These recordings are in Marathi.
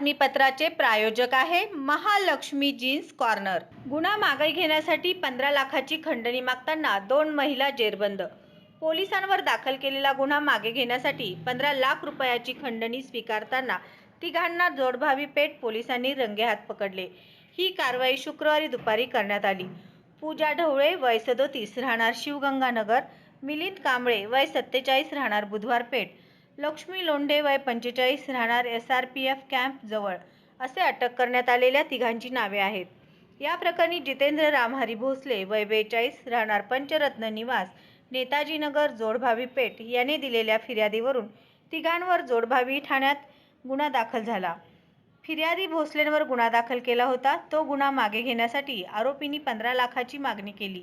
बातमीपत्राचे प्रायोजक आहे महालक्ष्मी जीन्स कॉर्नर। गुन्हा मागे घेण्यासाठी 15 लाखाची खंडणी मागताना 2 महिला जेरबंद। पोलिसांवर दाखल केलेला गुन्हा मागे घेण्यासाठी 15 लाख रुपयाची खंडणी स्वीकारताना तिघांना जोडभावी पेठ पोलिसांनी रंगेहात पकडले। ही कारवाई शुक्रवारी दुपारी करण्यात आली। पूजा ढवळे वय 37 राहणार शिवगंगानगर, मिलिंद कांबळे वय 47 राहणार बुधवार पेठ, लक्ष्मी लोंढे वय 45 राहणार SRPF कॅम्प जवळ असे अटक करण्यात आलेल्या तिघांची नावे आहेत। या प्रकरणी जितेंद्र रामहरी भोसले वय 42 राहणार पंचरत्न निवास, नेताजी नगर, जोडभावी पेठ याने दिलेल्या फिर्यादीवरून तिघांवर जोडभावी ठाण्यात गुन्हा दाखल झाला। फिर्यादी भोसलेंवर गुन्हा दाखल केला होता। तो गुन्हा मागे घेण्यासाठी आरोपींनी 15 लाखाची मागणी केली।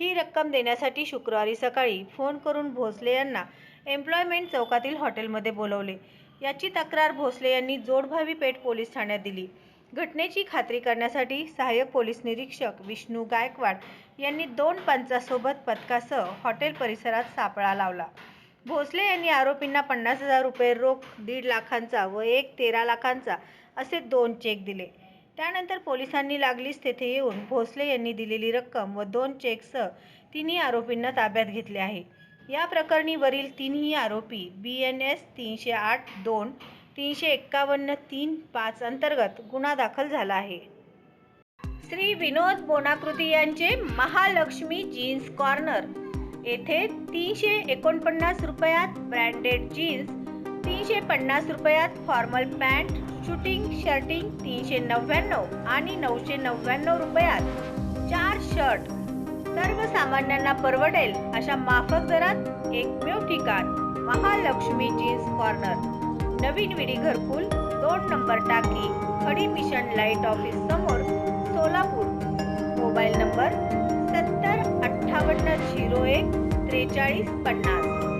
ही रक्कम देण्यासाठी शुक्रवारी सकाळी फोन करून भोसले यांना एम्प्लॉयमेंट चौकातील हॉटेलमध्ये बोलवले। याची तक्रार भोसले यांनी जोडभावी पेठ पोलीस ठाण्यात दिली। घटनेची खात्री करण्यासाठी सहाय्यक पोलीस निरीक्षक विष्णू गायकवाड यांनी 2 पंचांसोबत पथकासह हॉटेल परिसरात सापळा लावला। भोसले यांनी आरोपींना 50,000 रुपये रोख, 1.5 लाखांचा व एक 13 लाखांचा असे 2 चेक दिले। त्यानंतर पोलिसांनी लागलीच तेथे येऊन भोसले यांनी दिलेली रक्कम व 2 चेकसह तिन्ही आरोपींना ताब्यात घेतले आहे। या प्रकरणी वरील तिन्ही आरोपी BNS 308(2), 351(3)(5) अंतर्गत गुन्हा दाखल झाला आहे। श्री विनोद बोनाकृती यांचे महालक्ष्मी जीन्स कॉर्नर येथे 349 रुपयात ब्रँडेड जीन्स, 350 रुपयात फॉर्मल पॅन्ट, शूटिंग शर्टिंग 399 आणि 999 रुपयात 4 शर्ट सर्वसामान्यांना परवडेल अशा माफक दरात एकमेव ठिकाण महालक्ष्मी जीन्स कॉर्नर, नवीन विडी घरकुल, 2 नंबर टाकी, खडी मिशन लाईट ऑफिस समोर, सोलापूर। Mobile number 70 58 01 43 50।